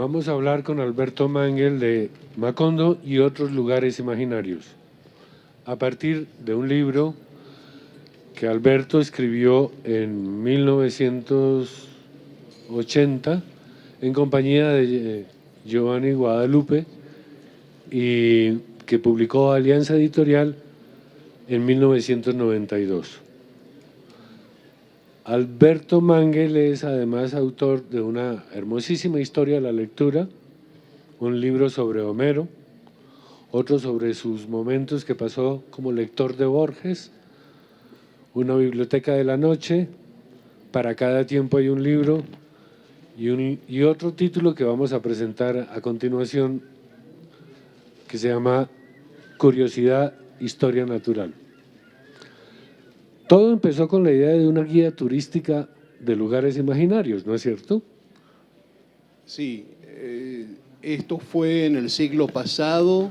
Vamos a hablar con Alberto Mangel de Macondo y otros lugares imaginarios, a partir de un libro que Alberto escribió en 1980 en compañía de Giovanni Guadalupe y que publicó Alianza Editorial en 1992. Alberto Mangel es además autor de una hermosísima historia de la lectura, un libro sobre Homero, otro sobre sus momentos que pasó como lector de Borges, una biblioteca de la noche, para cada tiempo hay un libro y otro título que vamos a presentar a continuación que se llama Curiosidad, Historia Natural. Todo empezó con la idea de una guía turística de lugares imaginarios, ¿no es cierto? Sí, esto fue en el siglo pasado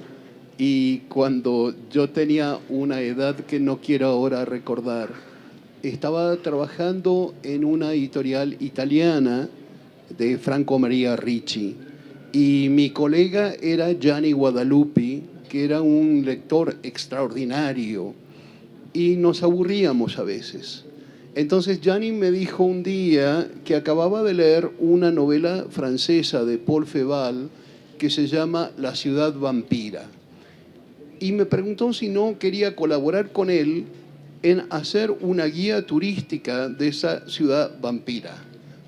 y cuando yo tenía una edad que no quiero ahora recordar. Estaba trabajando en una editorial italiana de Franco Maria Ricci y mi colega era Gianni Guadalupi, que era un lector extraordinario y nos aburríamos a veces. Entonces Gianni me dijo un día que acababa de leer una novela francesa de Paul Féval que se llama La ciudad vampira. Y me preguntó si no quería colaborar con él en hacer una guía turística de esa ciudad vampira,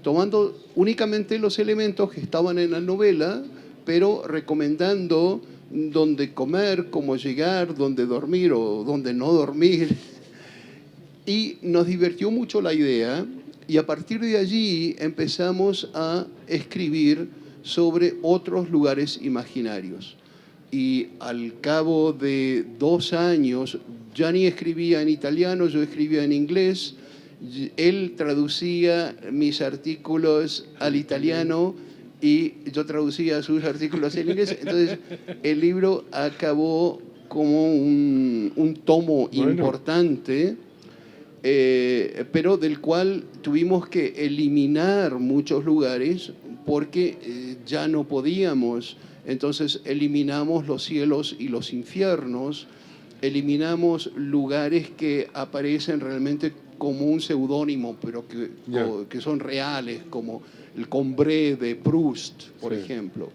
tomando únicamente los elementos que estaban en la novela, pero recomendando dónde comer, cómo llegar, dónde dormir o dónde no dormir. Y nos divirtió mucho la idea y a partir de allí empezamos a escribir sobre otros lugares imaginarios. Y al cabo de 2 años, Gianni escribía en italiano, yo escribía en inglés, él traducía mis artículos al italiano y yo traducía sus artículos en inglés. Entonces el libro acabó como un tomo importante, pero del cual tuvimos que eliminar muchos lugares porque ya no podíamos. Entonces eliminamos los cielos y los infiernos, eliminamos lugares que aparecen realmente como un seudónimo, pero que son reales, como el Combré de Proust, por ejemplo.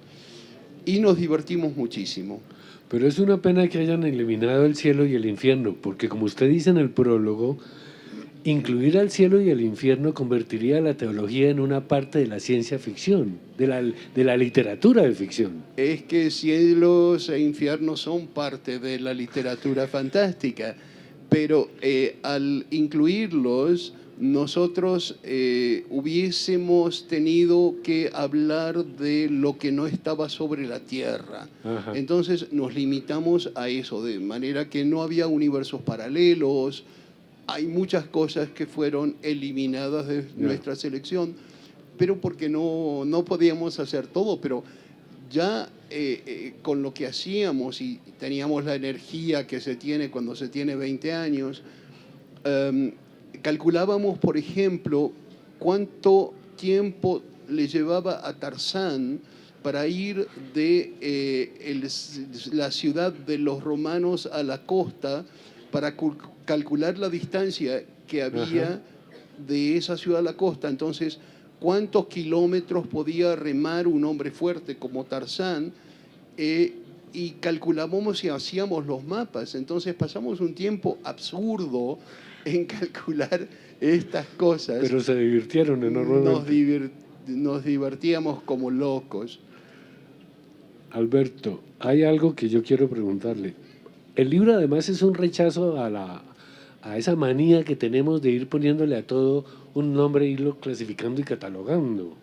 Y nos divertimos muchísimo. Pero es una pena que hayan eliminado el cielo y el infierno, porque como usted dice en el prólogo, incluir al cielo y el infierno convertiría a la teología en una parte de la ciencia ficción, de la literatura de ficción. Es que cielos e infiernos son parte de la literatura fantástica, pero al incluirlos, nosotros hubiésemos tenido que hablar de lo que no estaba sobre la Tierra. Ajá. Entonces nos limitamos a eso, de manera que no había universos paralelos. Hay muchas cosas que fueron eliminadas de nuestra selección, pero porque no podíamos hacer todo, pero ya con lo que hacíamos y teníamos la energía que se tiene cuando se tiene 20 años, calculábamos, por ejemplo, cuánto tiempo le llevaba a Tarzán para ir de la ciudad de los romanos a la costa, para calcular la distancia que había de esa ciudad a la costa. Entonces, cuántos kilómetros podía remar un hombre fuerte como Tarzán, y calculábamos y hacíamos los mapas. Entonces pasamos un tiempo absurdo en calcular estas cosas. Pero se divirtieron enormemente. Nos divertíamos como locos. Alberto, hay algo que yo quiero preguntarle. El libro además es un rechazo a esa manía que tenemos de ir poniéndole a todo un nombre, irlo clasificando y catalogando.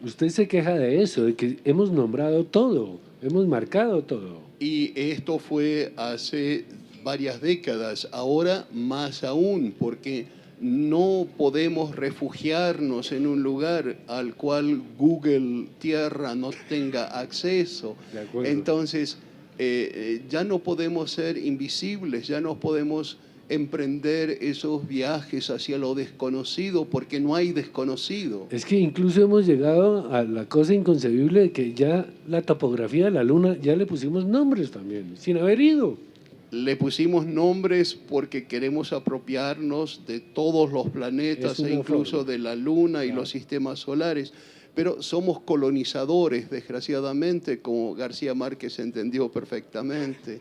Usted se queja de eso, de que hemos nombrado todo, hemos marcado todo. Y esto fue hace varias décadas, ahora más aún, porque no podemos refugiarnos en un lugar al cual Google Tierra no tenga acceso. Entonces, ya no podemos ser invisibles, ya no podemos emprender esos viajes hacia lo desconocido, porque no hay desconocido. Es que incluso hemos llegado a la cosa inconcebible de que ya la topografía de la Luna, ya le pusimos nombres también, sin haber ido. Le pusimos nombres porque queremos apropiarnos de todos los planetas Es e una incluso forma. de la Luna y Claro. los sistemas solares. Pero somos colonizadores, desgraciadamente, como García Márquez entendió perfectamente.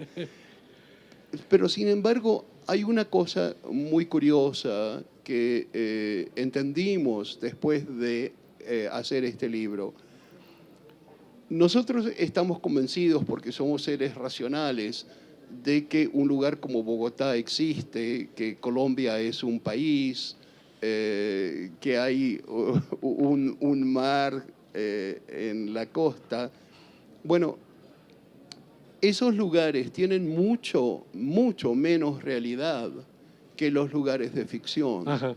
Pero sin embargo, hay una cosa muy curiosa que entendimos después de hacer este libro. Nosotros estamos convencidos, porque somos seres racionales, de que un lugar como Bogotá existe, que Colombia es un país, que hay un mar en la costa. Bueno, esos lugares tienen mucho menos realidad que los lugares de ficción. Ajá.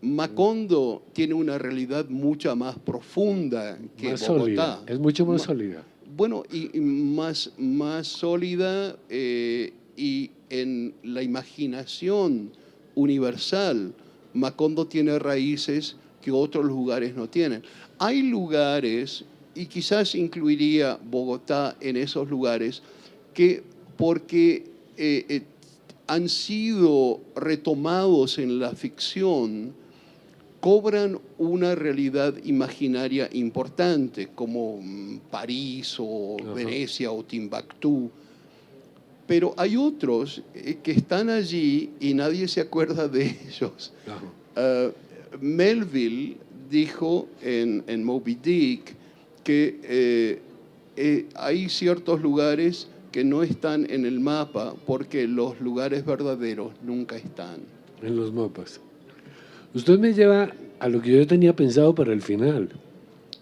Macondo tiene una realidad mucho más profunda que Más Bogotá. sólida, es mucho más Ma- sólida. Bueno, y más sólida y en la imaginación universal, Macondo tiene raíces que otros lugares no tienen. Hay lugares, y quizás incluiría Bogotá en esos lugares, que porque han sido retomados en la ficción, cobran una realidad imaginaria importante, como París o Ajá. Venecia o Timbuktu. Pero hay otros que están allí y nadie se acuerda de ellos. Ajá. Melville dijo en Moby Dick que hay ciertos lugares que no están en el mapa porque los lugares verdaderos nunca están. En los mapas. Usted me lleva a lo que yo tenía pensado para el final.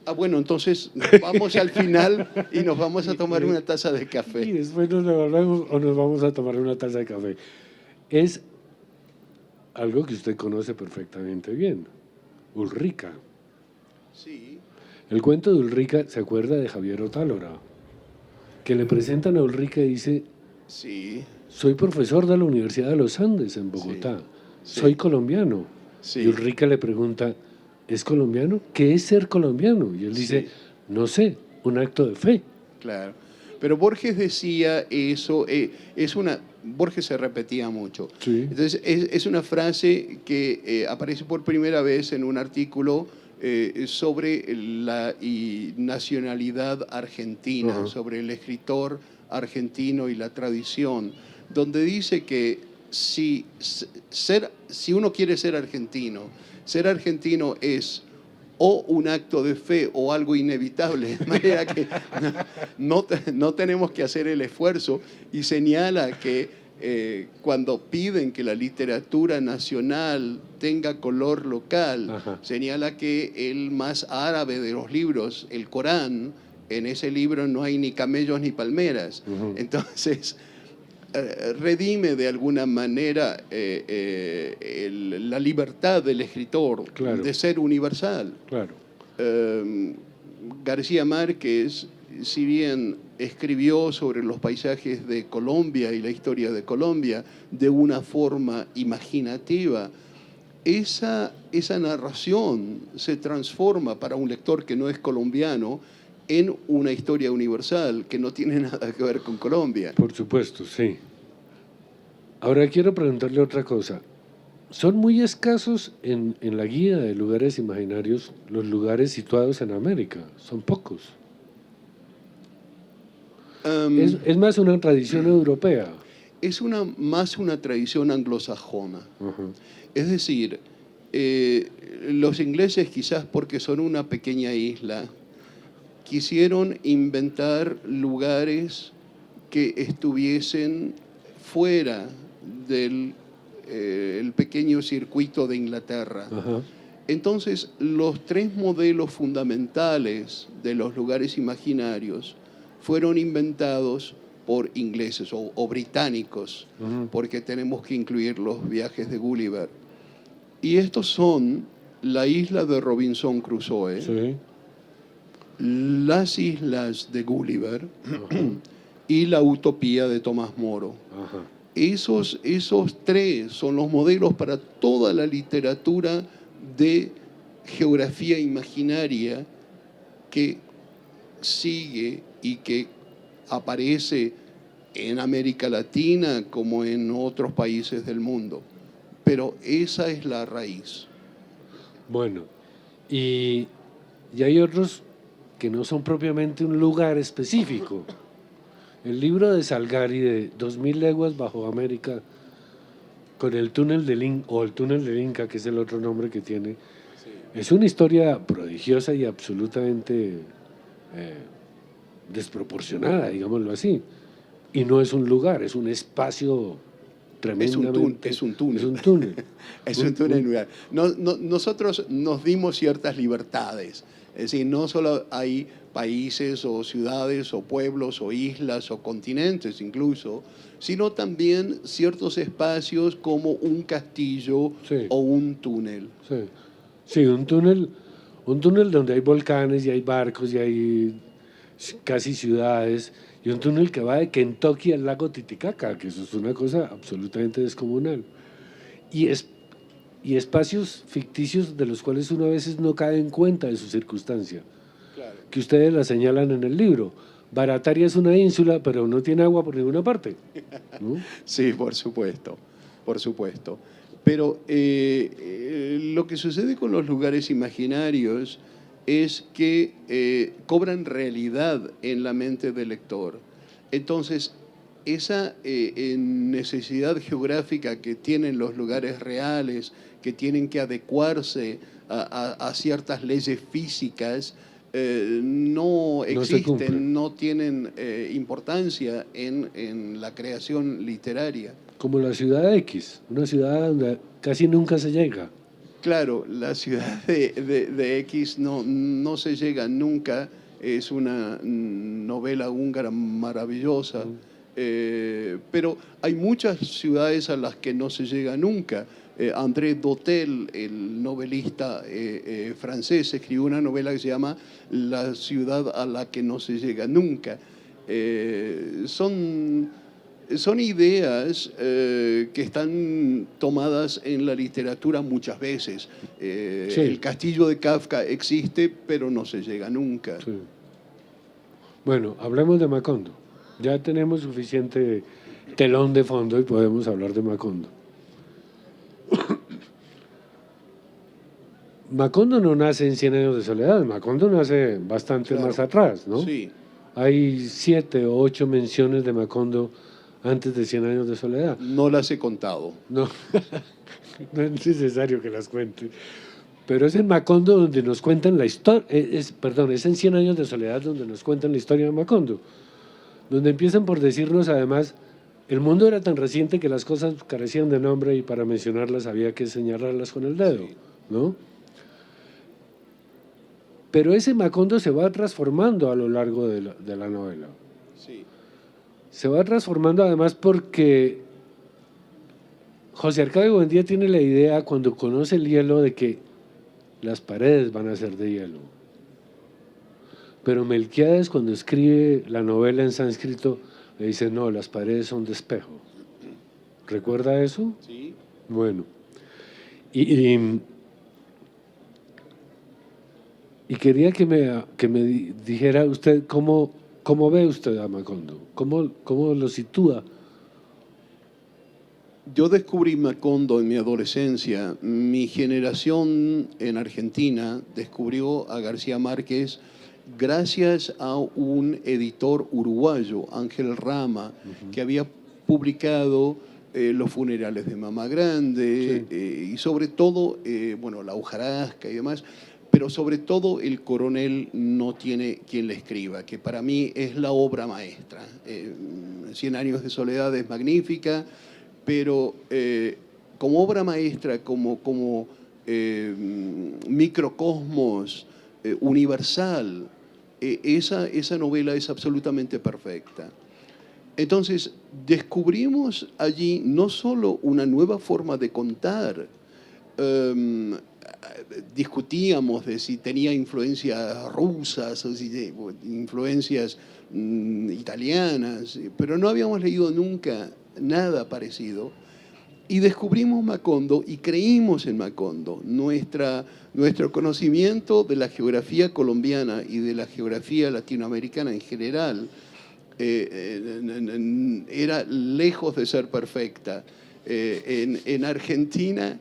Ah, bueno, entonces vamos al final y nos vamos a tomar una taza de Y café. después nos devolvemos o nos vamos a tomar una taza de café. Es algo que usted conoce perfectamente bien. Ulrica. Sí, El cuento de Ulrica, ¿se acuerda de Javier Otálora? Que le presentan a Ulrica y dice, sí, soy profesor de la Universidad de los Andes en Bogotá, sí. soy colombiano. sí. Y Ulrica le pregunta, ¿es colombiano? ¿Qué es ser colombiano? Y él dice, Sí. no sé, un acto de fe. Claro. Pero Borges decía eso, Borges se repetía mucho. Sí. Entonces, es una frase que aparece por primera vez en un artículo sobre la nacionalidad argentina, Ajá. sobre el escritor argentino y la tradición, donde dice que si uno quiere ser argentino es o un acto de fe o algo inevitable, de manera que no tenemos que hacer el esfuerzo, y señala que cuando piden que la literatura nacional tenga color local, Ajá. señala que el más árabe de los libros, el Corán, en ese libro no hay ni camellos ni palmeras. Ujú. Entonces, redime de alguna manera la libertad del escritor Claro. de ser universal. Claro. García Márquez, si bien escribió sobre los paisajes de Colombia y la historia de Colombia de una forma imaginativa, esa narración se transforma para un lector que no es colombiano en una historia universal que no tiene nada que ver con Colombia. Por supuesto, sí. Ahora quiero preguntarle otra cosa. Son muy escasos en la guía de lugares imaginarios los lugares situados en América. Son pocos. Es más una tradición europea. Es más una tradición anglosajona. Ajá. Es decir, los ingleses, quizás porque son una pequeña isla, quisieron inventar lugares que estuviesen fuera del el pequeño circuito de Inglaterra. Ajá. Entonces, los tres modelos fundamentales de los lugares imaginarios fueron inventados por ingleses o británicos, Ujú. porque tenemos que incluir los viajes de Gulliver. Y estos son la isla de Robinson Crusoe, Sí. las islas de Gulliver Ajá. y la utopía de Tomás Moro. Ajá. esos tres son los modelos para toda la literatura de geografía imaginaria que sigue y que aparece en América Latina como en otros países del mundo. Pero esa es la raíz. Bueno, y hay otros que no son propiamente un lugar específico. El libro de Salgari, de 2000 leguas bajo América, con el túnel del Inca, o el túnel del Inca, que es el otro nombre que tiene, es una historia prodigiosa y absolutamente desproporcionada, digámoslo así. Y no es un lugar, es un espacio tremendamente... Es un túnel. Es un túnel. Es un túnel. Nosotros nos dimos ciertas libertades. Es decir, no solo hay países o ciudades o pueblos o islas o continentes incluso, sino también ciertos espacios como un castillo Sí. o un túnel. Sí, sí, un túnel donde hay volcanes y hay barcos y hay casi ciudades, y un túnel que va de Kentucky al lago Titicaca, que eso es una cosa absolutamente descomunal. Y espacios ficticios de los cuales uno a veces no cae en cuenta de su circunstancia, Claro. que ustedes la señalan en el libro. Barataria es una ínsula, pero no tiene agua por ninguna parte, ¿no? Sí, por supuesto, por supuesto. Pero lo que sucede con los lugares imaginarios es que cobran realidad en la mente del lector. Entonces, esa necesidad geográfica que tienen los lugares reales, que tienen que adecuarse a ciertas leyes físicas, no No se cumple. existen, no tienen importancia en la creación literaria. Como la ciudad X, una ciudad donde casi nunca se llega. Claro, la ciudad de X no se llega nunca, es una novela húngara maravillosa, pero hay muchas ciudades a las que no se llega nunca. André Dautel, el novelista francés, escribió una novela que se llama La ciudad a la que no se llega nunca. Son ideas que están tomadas en la literatura muchas veces. Sí. El castillo de Kafka existe, pero no se llega nunca. Sí. Bueno, hablemos de Macondo. Ya tenemos suficiente telón de fondo y podemos hablar de Macondo. Macondo no nace en 100 años de soledad, Macondo nace bastante Claro. más atrás, ¿no? Sí, Hay 7 o 8 menciones de Macondo antes de 100 años de soledad. no las he contado. No, no es necesario que las cuente. Pero es en Macondo donde nos cuentan la historia, perdón, es en 100 años de soledad donde nos cuentan la historia de Macondo, donde empiezan por decirnos además, el mundo era tan reciente que las cosas carecían de nombre y para mencionarlas había que señalarlas con el dedo, Sí. ¿no? Pero ese Macondo se va transformando a lo largo de la novela. Sí. Se va transformando además porque José Arcadio Buendía tiene la idea cuando conoce el hielo de que las paredes van a ser de hielo. Pero Melquiades cuando escribe la novela en sánscrito le dice, no, las paredes son de espejo. ¿Recuerda eso? Sí. Bueno. Y quería que me dijera usted cómo ve usted a Macondo, cómo lo sitúa. Yo descubrí Macondo en mi adolescencia. Mi generación en Argentina descubrió a García Márquez gracias a un editor uruguayo, Ángel Rama, que había publicado Los funerales de Mamá Grande, Sí. y sobre todo, bueno, La hojarasca y demás, pero sobre todo El coronel no tiene quien le escriba, que para mí es la obra maestra. 100 años de soledad es magnífica, pero como obra maestra, como microcosmos universal, esa novela es absolutamente perfecta. Entonces, descubrimos allí no solo una nueva forma de contar, discutíamos de si tenía influencias rusas o si influencias italianas, pero no habíamos leído nunca nada parecido. Y descubrimos Macondo y creímos en Macondo. Nuestro conocimiento de la geografía colombiana y de la geografía latinoamericana en general era lejos de ser perfecta. En Argentina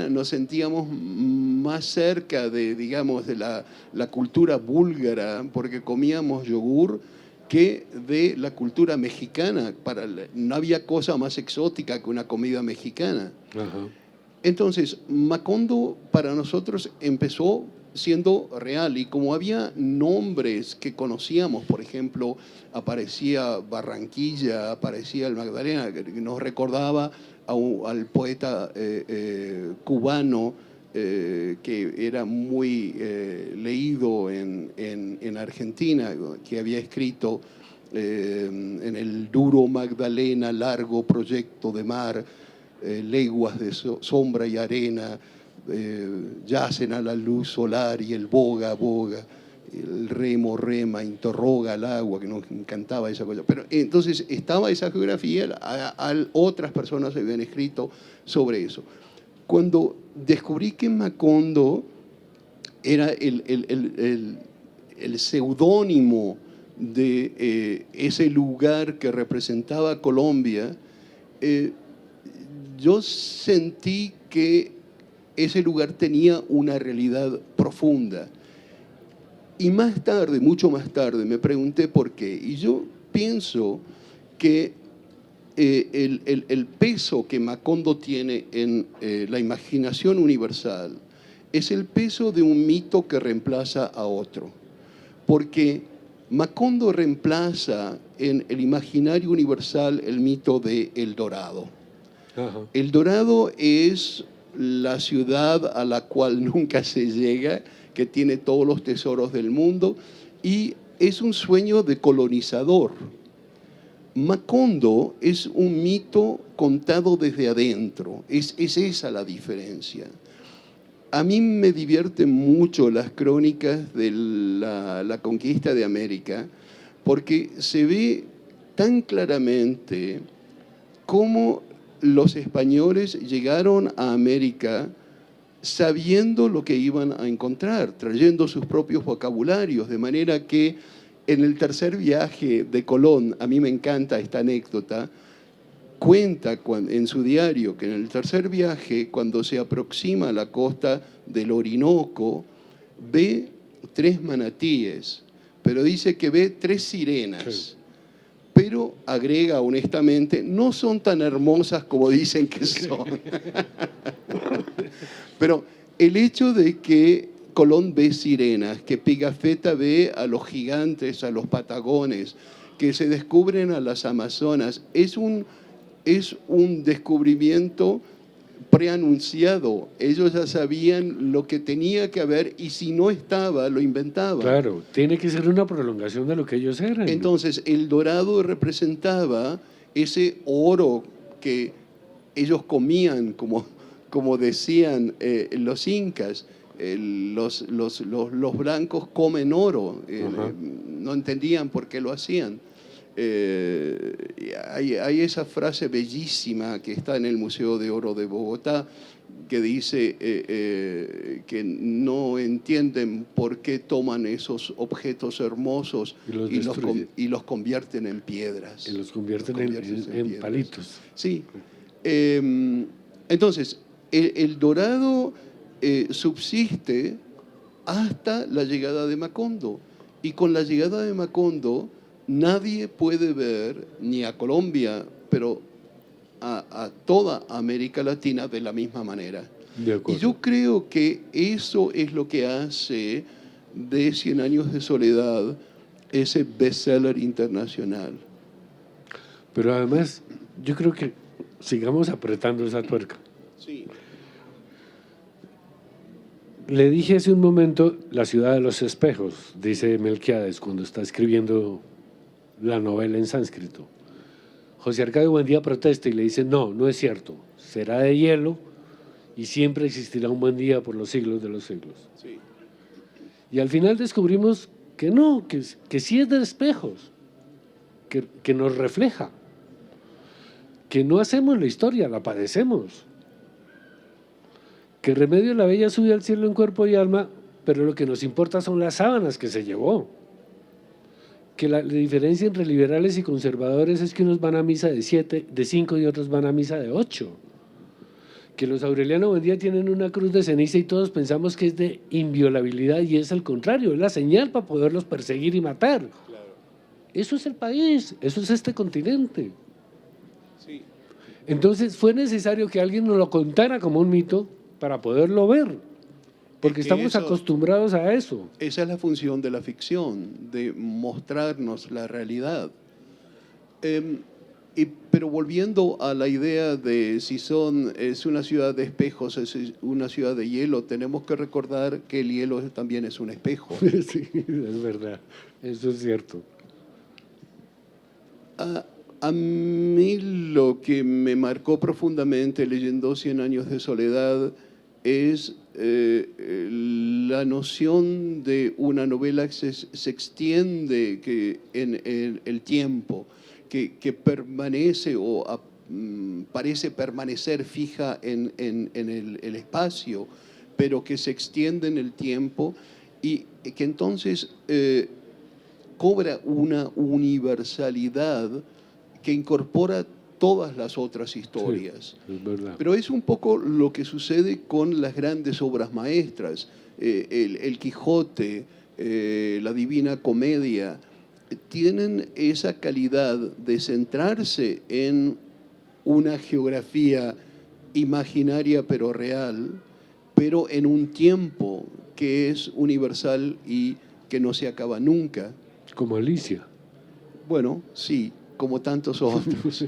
nos sentíamos más cerca de, digamos, de la cultura búlgara, porque comíamos yogur, que de la cultura mexicana. No había cosa más exótica que una comida mexicana. Ajá. Entonces, Macondo para nosotros empezó siendo real, y como había nombres que conocíamos, por ejemplo, aparecía Barranquilla, aparecía el Magdalena, que nos recordaba al poeta cubano que era muy leído en Argentina, que había escrito en el duro Magdalena, largo proyecto de mar, leguas de sombra y arena, yacen a la luz solar y el boga, boga, el remo, rema, interroga al agua, que nos encantaba esa cosa. Pero entonces estaba esa geografía, otras personas habían escrito sobre eso. Cuando descubrí que Macondo era el seudónimo de ese lugar que representaba Colombia, yo sentí que ese lugar tenía una realidad profunda. Y más tarde, mucho más tarde, me pregunté por qué. Y yo pienso que el peso que Macondo tiene en la imaginación universal es el peso de un mito que reemplaza a otro. Porque Macondo reemplaza en el imaginario universal el mito de El Dorado. Ajá. El Dorado es la ciudad a la cual nunca se llega, que tiene todos los tesoros del mundo, y es un sueño de colonizador. Macondo es un mito contado desde adentro, es esa la diferencia. A mí me divierten mucho las crónicas de la conquista de América, porque se ve tan claramente cómo los españoles llegaron a América sabiendo lo que iban a encontrar, trayendo sus propios vocabularios, de manera que en el tercer viaje de Colón, a mí me encanta esta anécdota, cuenta en su diario que en el tercer viaje, cuando se aproxima a la costa del Orinoco, ve 3 manatíes, pero dice que ve 3 sirenas. Sí. Pero agrega honestamente, no son tan hermosas como dicen que son. Pero el hecho de que Colón ve sirenas, que Pigafetta ve a los gigantes, a los patagones, que se descubren a las amazonas, es un descubrimiento preanunciado. Ellos ya sabían lo que tenía que haber y si no estaba, lo inventaban. Claro, tiene que ser una prolongación de lo que ellos eran. Entonces, el dorado representaba ese oro que ellos comían, como decían los incas. Los blancos comen oro, no entendían por qué lo hacían. Hay esa frase bellísima que está en el Museo de Oro de Bogotá que dice que no entienden por qué toman esos objetos hermosos y los convierten en piedras. Y los convierten en palitos. Sí. Entonces, el dorado subsiste hasta la llegada de Macondo. Y con la llegada de Macondo, nadie puede ver ni a Colombia, pero a toda América Latina de la misma manera. Y yo creo que eso es lo que hace de 100 años de soledad ese bestseller internacional. Pero además, yo creo que sigamos apretando esa tuerca. Sí. Le dije hace un momento la ciudad de los espejos, dice Melquiades cuando está escribiendo la novela en sánscrito. José Arcadio Buendía protesta y le dice, no es cierto, será de hielo y siempre existirá un buen día por los siglos de los siglos. Sí. Y al final descubrimos que no, que sí es de espejos, que nos refleja, que no hacemos la historia, la padecemos, que Remedios la Bella sube al cielo en cuerpo y alma, pero lo que nos importa son las sábanas que se llevó, que la diferencia entre liberales y conservadores es que unos van a misa de 5 y otros van a misa de 8, que los Aureliano Buendía tienen una cruz de ceniza y todos pensamos que es de inviolabilidad y es al contrario, es la señal para poderlos perseguir y matar. Claro. Eso es el país, eso es este continente. Sí. Entonces fue necesario que alguien nos lo contara como un mito para poderlo ver, porque estamos acostumbrados a eso. Esa es la función de la ficción, de mostrarnos la realidad. Pero volviendo a la idea de si es una ciudad de espejos, es una ciudad de hielo, tenemos que recordar que el hielo también es un espejo. Sí, es verdad, eso es cierto. A mí lo que me marcó profundamente leyendo 100 años de soledad es la noción de una novela que se extiende en el tiempo, que permanece o parece permanecer fija en el espacio, pero que se extiende en el tiempo y que entonces cobra una universalidad que incorpora todas las otras historias. Sí, es verdad. Pero es un poco lo que sucede con las grandes obras maestras, el Quijote, la Divina Comedia, tienen esa calidad de centrarse en una geografía imaginaria pero real, pero en un tiempo que es universal y que no se acaba nunca. Como Alicia. Bueno, sí, como tantos otros.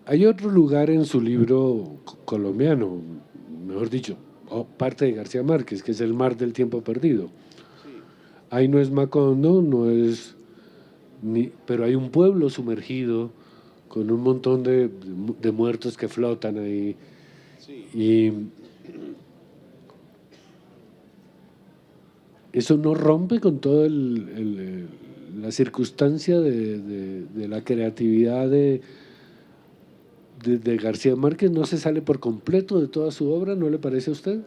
Hay otro lugar en su libro colombiano, mejor dicho, parte de García Márquez, que es el mar del tiempo perdido. Ahí no es Macondo, no es pero hay un pueblo sumergido con un montón de muertos que flotan ahí. Sí. Y eso no rompe con toda la circunstancia de la creatividad de García Márquez. ¿No se sale por completo de toda su obra? ¿No le parece a usted?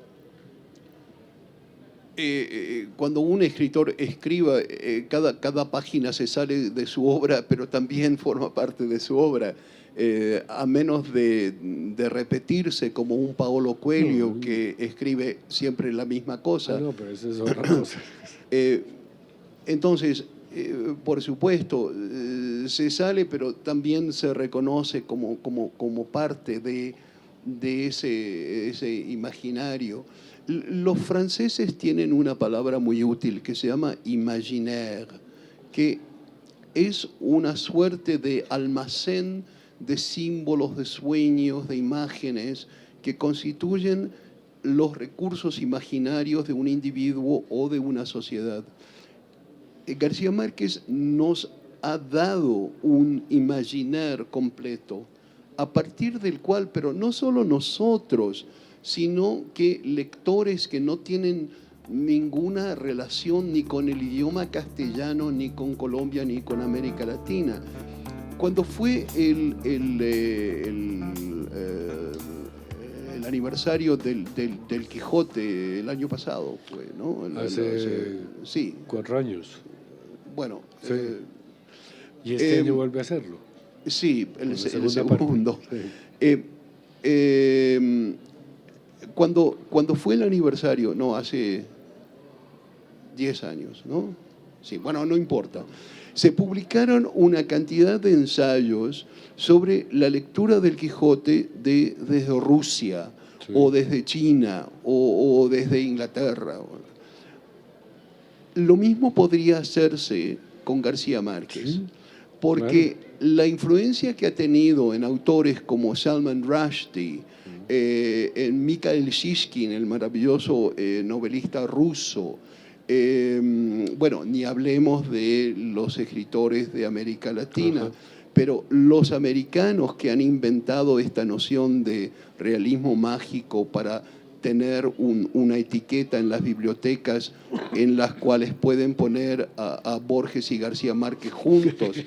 Cuando un escritor escriba, cada página se sale de su obra, pero también forma parte de su obra, a menos de repetirse como un Paolo Coelho que escribe siempre la misma cosa. No, pero eso es otra cosa. Entonces, por supuesto, se sale, pero también se reconoce como parte de ese imaginario. Los franceses tienen una palabra muy útil que se llama imaginaire, que es una suerte de almacén de símbolos, de sueños, de imágenes que constituyen los recursos imaginarios de un individuo o de una sociedad. García Márquez nos ha dado un imaginaire completo, a partir del cual, pero no solo nosotros, sino que lectores que no tienen ninguna relación ni con el idioma castellano, ni con Colombia, ni con América Latina. Cuando fue el aniversario del Quijote el año pasado, fue, ¿no? Sí. 4 años. Bueno. Sí. Y este año vuelve a hacerlo. Sí, el segundo. Sí. Cuando fue el aniversario, no, hace 10 años, ¿no? Sí, bueno, no importa. Se publicaron una cantidad de ensayos sobre la lectura del Quijote desde Rusia, sí, o desde China, o desde Inglaterra. Lo mismo podría hacerse con García Márquez, sí, porque claro, la influencia que ha tenido en autores como Salman Rushdie, en Mikhail Shishkin, el maravilloso novelista ruso, bueno, ni hablemos de los escritores de América Latina, Pero los americanos que han inventado esta noción de realismo mágico para tener una etiqueta en las bibliotecas en las cuales pueden poner a Borges y García Márquez juntos,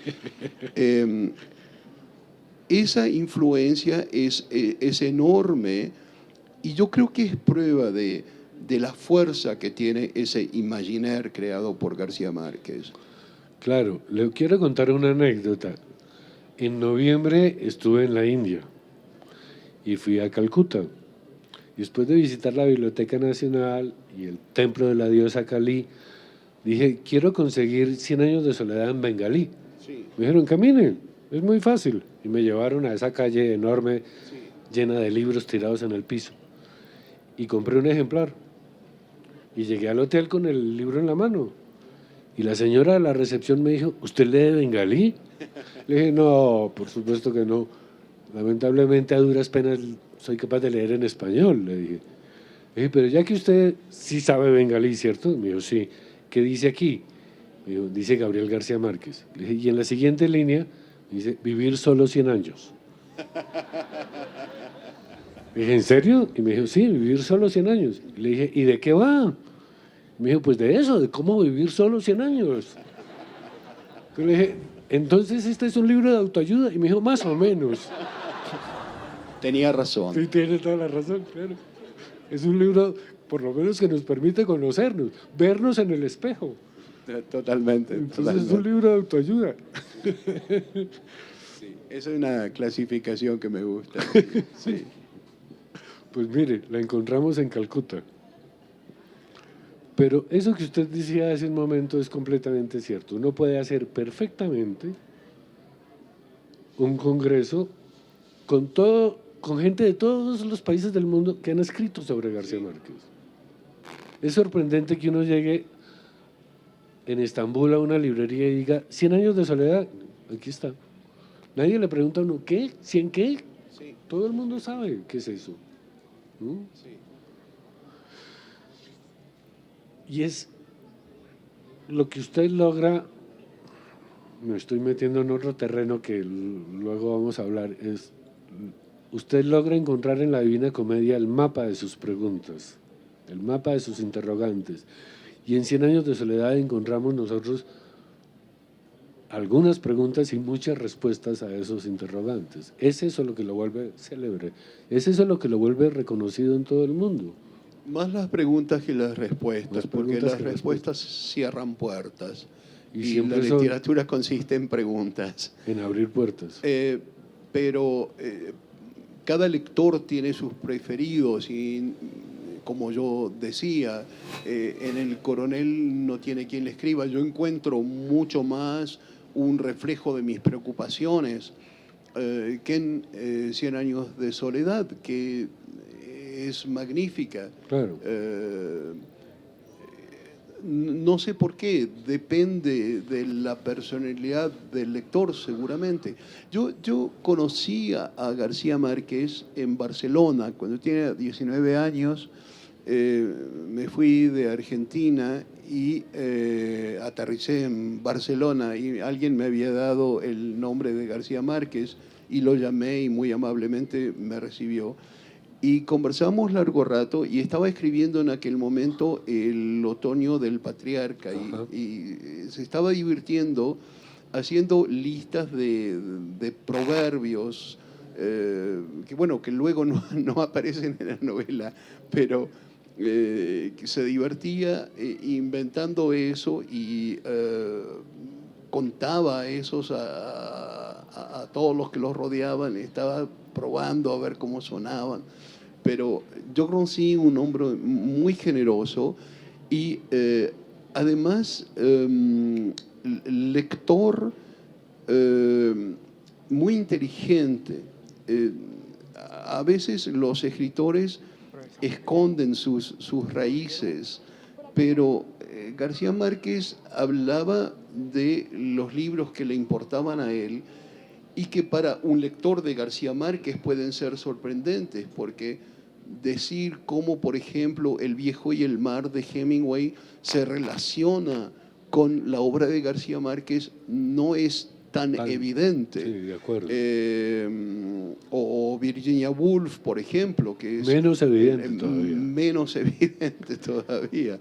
esa influencia es enorme, y yo creo que es prueba de la fuerza que tiene ese imaginaire creado por García Márquez. Claro, le quiero contar una anécdota. En noviembre estuve en la India y fui a Calcuta. Después de visitar la Biblioteca Nacional y el templo de la diosa Kali, dije, quiero conseguir 100 años de soledad en bengalí. Sí. Me dijeron, camine, es muy fácil. Y me llevaron a esa calle enorme, llena de libros tirados en el piso. Y compré un ejemplar. Y llegué al hotel con el libro en la mano. Y la señora de la recepción me dijo, ¿usted lee bengalí? Le dije, no, por supuesto que no. Lamentablemente a duras penas soy capaz de leer en español, le dije. Le dije, pero ya que usted sí sabe bengalí, ¿cierto? Me dijo, sí. ¿Qué dice aquí? Me dijo, dice Gabriel García Márquez. Le dije, y en la siguiente línea dice, vivir solo 100 años. Le dije, ¿en serio? Y me dijo, sí, vivir solo 100 años. Y le dije, ¿y de qué va? Me dijo, pues de eso, de cómo vivir solo 100 años. Yo le dije, entonces este es un libro de autoayuda. Y me dijo, más o menos. Tenía razón. Sí, tiene toda la razón, claro. Es un libro, por lo menos, que nos permite conocernos, vernos en el espejo. Totalmente. Entonces es un libro de autoayuda. Sí, esa es una clasificación que me gusta. Sí. Pues mire, la encontramos en Calcuta. Pero eso que usted decía hace un momento es completamente cierto. Uno puede hacer perfectamente un congreso con gente de todos los países del mundo que han escrito sobre García Márquez. Es sorprendente que uno llegue en Estambul a una librería y diga, 100 años de soledad, aquí está. Nadie le pregunta a uno, ¿qué? ¿100 qué? Sí. Todo el mundo sabe qué es eso. ¿No? Sí. Y es lo que usted logra, me estoy metiendo en otro terreno que luego vamos a hablar, es usted logra encontrar en la Divina Comedia el mapa de sus preguntas, el mapa de sus interrogantes. Y en 100 años de soledad encontramos nosotros algunas preguntas y muchas respuestas a esos interrogantes. Es eso lo que lo vuelve célebre, es eso lo que lo vuelve reconocido en todo el mundo. Más las preguntas que las respuestas, porque las respuestas cierran puertas. Y la literatura consiste en preguntas. En abrir puertas. Pero cada lector tiene sus preferidos y, como yo decía, en El Coronel no tiene quien le escriba. Yo encuentro mucho más un reflejo de mis preocupaciones que en 100 años de soledad, que es magnífica. Claro. No sé por qué, depende de la personalidad del lector seguramente. Yo conocí a García Márquez en Barcelona cuando tenía 19 años. Me fui de Argentina y aterricé en Barcelona y alguien me había dado el nombre de García Márquez y lo llamé y muy amablemente me recibió. Y conversamos largo rato y estaba escribiendo en aquel momento El otoño del patriarca y se estaba divirtiendo haciendo listas de proverbios que luego no aparecen en la novela, pero que se divertía inventando eso y contaba esos a todos los que los rodeaban, estaba probando a ver cómo sonaban. Pero yo conocí un hombre muy generoso y además lector muy inteligente. A veces los escritores esconden sus raíces, pero García Márquez hablaba de los libros que le importaban a él y que para un lector de García Márquez pueden ser sorprendentes, porque decir cómo, por ejemplo, El viejo y el mar de Hemingway se relaciona con la obra de García Márquez no es tan evidente. Sí, de acuerdo. O Virginia Woolf, por ejemplo, que es menos evidente todavía. Menos evidente todavía.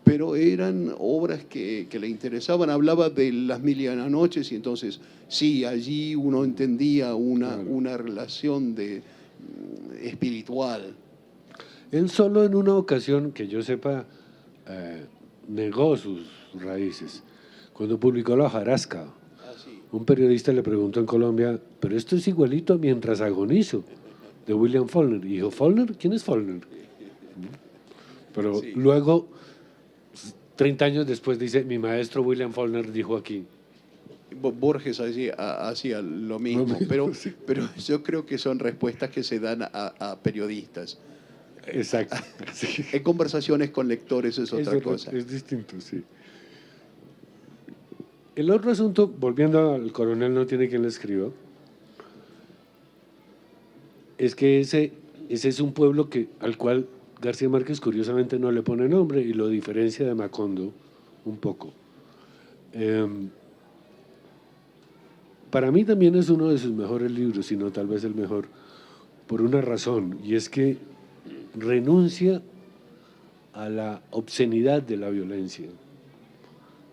Pero eran obras que le interesaban. Hablaba de Las Mil y Una Noches y entonces, sí, allí uno entendía una relación espiritual. Él solo en una ocasión, que yo sepa, negó sus raíces. Cuando publicó La hojarasca, un periodista le preguntó en Colombia, pero esto es igualito a Mientras agonizo, de William Faulkner. Y dijo, ¿Faulkner? ¿Quién es Faulkner? Pero Sí. luego, 30 años después, dice, mi maestro William Faulkner dijo aquí. Borges hacía lo mismo, pero yo creo que son respuestas que se dan a periodistas. Exacto. Sí. En conversaciones con lectores es otra cosa. Es distinto, sí. El otro asunto, volviendo al Coronel no tiene quien le escriba, es que ese es un pueblo al cual García Márquez curiosamente no le pone nombre y lo diferencia de Macondo un poco. Para mí también es uno de sus mejores libros, si no tal vez el mejor, por una razón, y es que renuncia a la obscenidad de la violencia,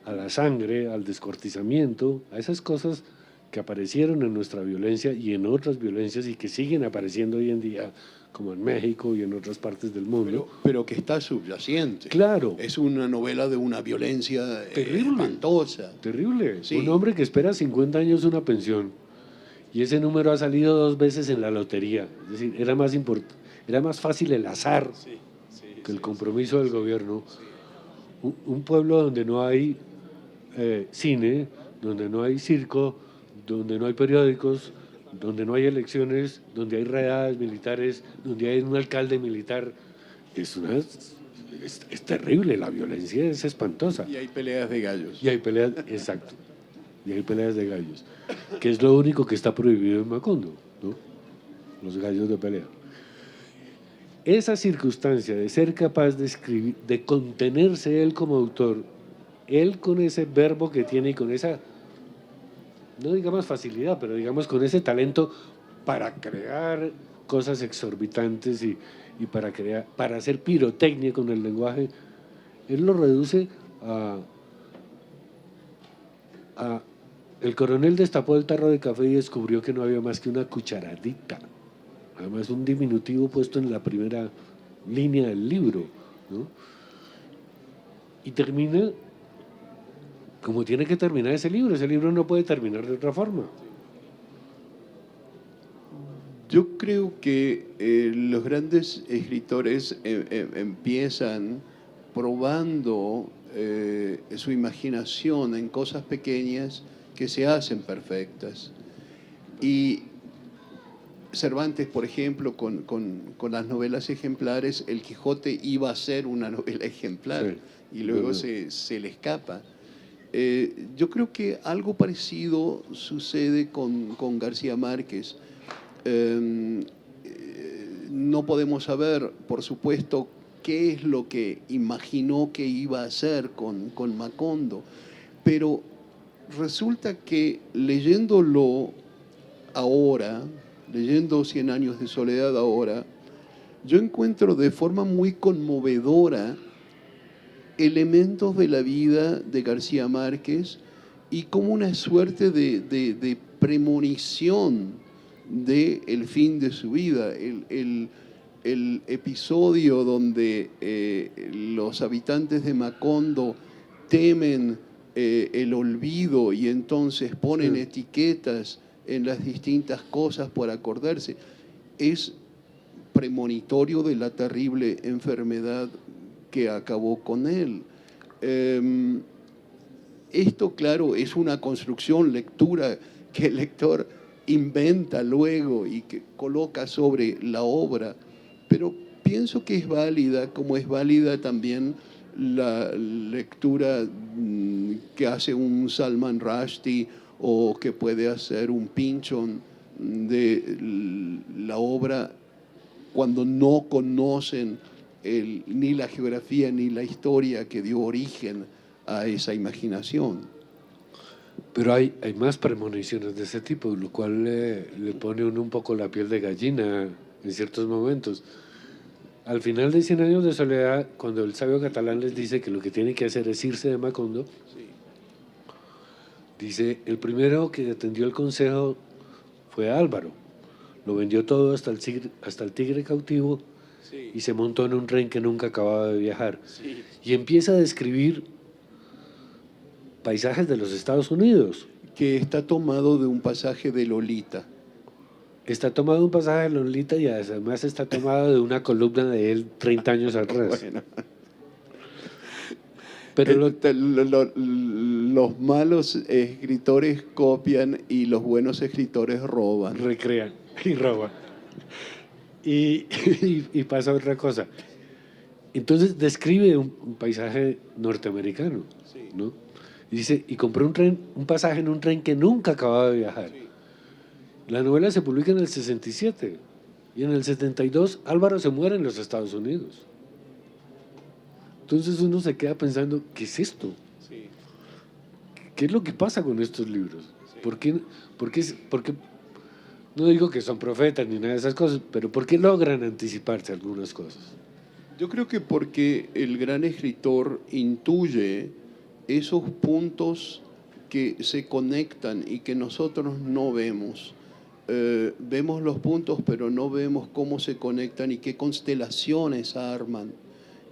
a la sangre, al descuartizamiento, a esas cosas que aparecieron en nuestra violencia y en otras violencias y que siguen apareciendo hoy en día, como en México y en otras partes del mundo. Pero que está subyacente. Claro. Es una novela de una violencia terrible, espantosa. Terrible. Sí. Un hombre que espera 50 años una pensión y ese número ha salido 2 veces en la lotería. Es decir, era más fácil el azar que el compromiso del gobierno. Un pueblo donde no hay cine, donde no hay circo, donde no hay periódicos, donde no hay elecciones, donde hay redadas militares, donde hay un alcalde militar. Es terrible, la violencia es espantosa. Y hay peleas de gallos. Y hay peleas, exacto. Y hay peleas de gallos, que es lo único que está prohibido en Macondo, ¿no? Los gallos de pelea. Esa circunstancia de ser capaz de escribir, de contenerse él como autor, él con ese verbo que tiene y con esa, no digamos facilidad, pero digamos con ese talento para crear cosas exorbitantes y para hacer pirotecnia con el lenguaje, él lo reduce a el coronel destapó el tarro de café y descubrió que no había más que una cucharadita, además un diminutivo puesto en la primera línea del libro, ¿no? Y termina como tiene que terminar ese libro no puede terminar de otra forma. Yo creo que los grandes escritores empiezan probando su imaginación en cosas pequeñas que se hacen perfectas. Y Cervantes, por ejemplo, con las novelas ejemplares, El Quijote iba a ser una novela ejemplar, sí, y luego se le escapa. Yo creo que algo parecido sucede con García Márquez. No podemos saber, por supuesto, qué es lo que imaginó que iba a hacer con Macondo, pero resulta que leyéndolo ahora, leyendo 100 años de soledad ahora, yo encuentro de forma muy conmovedora elementos de la vida de García Márquez y como una suerte de premonición del fin de su vida. El episodio donde los habitantes de Macondo temen el olvido y entonces ponen etiquetas en las distintas cosas por acordarse, es premonitorio de la terrible enfermedad que acabó con él. Esto, claro, es una construcción, lectura que el lector inventa luego y que coloca sobre la obra, pero pienso que es válida, como es válida también la lectura que hace un Salman Rushdie o que puede hacer un Pynchon de la obra cuando no conocen ni la geografía ni la historia que dio origen a esa imaginación. Pero hay más premoniciones de ese tipo, lo cual le pone a uno un poco la piel de gallina en ciertos momentos. Al final de 100 años de soledad, cuando el sabio catalán les dice que lo que tiene que hacer es irse de Macondo, dice, el primero que atendió el consejo fue Álvaro. Lo vendió todo hasta el tigre cautivo y se montó en un tren que nunca acababa de viajar. Y empieza a describir paisajes de los Estados Unidos. Que está tomado de un pasaje de Lolita. Está tomado de un pasaje de Lolita y además está tomado de una columna de él 30 años atrás. Bueno. Pero los malos escritores copian y los buenos escritores roban. recrean y roban. Y pasa otra cosa. Entonces describe un paisaje norteamericano, ¿no? Y dice, y compré un pasaje en un tren que nunca acababa de viajar. La novela se publica en el 67 y en el 72 Álvaro se muere en los Estados Unidos. Entonces uno se queda pensando, ¿qué es esto? ¿Qué es lo que pasa con estos libros? ¿Por qué, no digo que son profetas ni nada de esas cosas, pero por qué logran anticiparse algunas cosas? Yo creo que porque el gran escritor intuye esos puntos que se conectan y que nosotros no vemos. Vemos los puntos, pero no vemos cómo se conectan y qué constelaciones arman.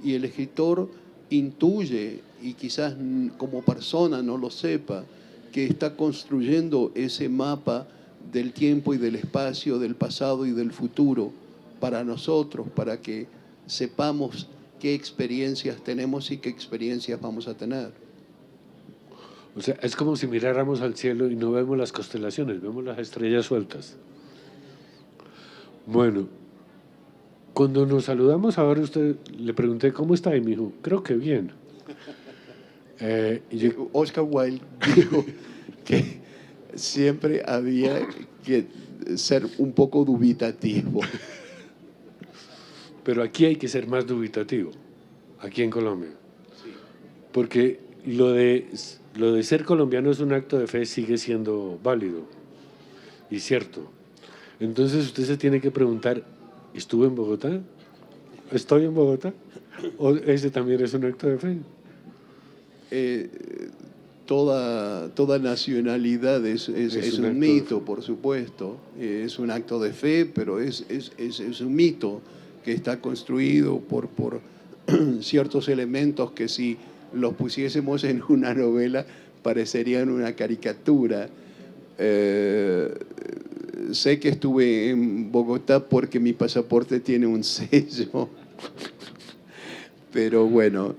Y el escritor intuye, y quizás como persona no lo sepa, que está construyendo ese mapa del tiempo y del espacio, del pasado y del futuro para nosotros, para que sepamos qué experiencias tenemos y qué experiencias vamos a tener. O sea, es como si miráramos al cielo y no vemos las constelaciones, vemos las estrellas sueltas. Bueno, cuando nos saludamos ahora, usted le pregunté, ¿cómo está? Y me dijo, creo que bien. Y yo, Oscar Wilde dijo que siempre había que ser un poco dubitativo. pero aquí hay que ser más dubitativo, aquí en Colombia. Porque lo de ser colombiano es un acto de fe, sigue siendo válido y cierto. Entonces usted se tiene que preguntar, ¿estuve en Bogotá? ¿Estoy en Bogotá? ¿O ese también es un acto de fe? Toda nacionalidad es un mito, por supuesto. Es un acto de fe, pero es un mito que está construido por ciertos elementos que si los pusiésemos en una novela parecerían una caricatura. Sé que estuve en Bogotá porque mi pasaporte tiene un sello, pero bueno,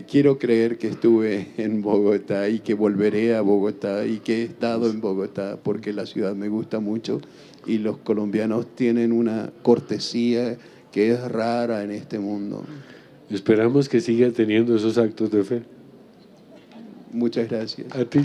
quiero creer que estuve en Bogotá y que volveré a Bogotá y que he estado en Bogotá porque la ciudad me gusta mucho y los colombianos tienen una cortesía que es rara en este mundo. Esperamos que siga teniendo esos actos de fe. Muchas gracias. A ti.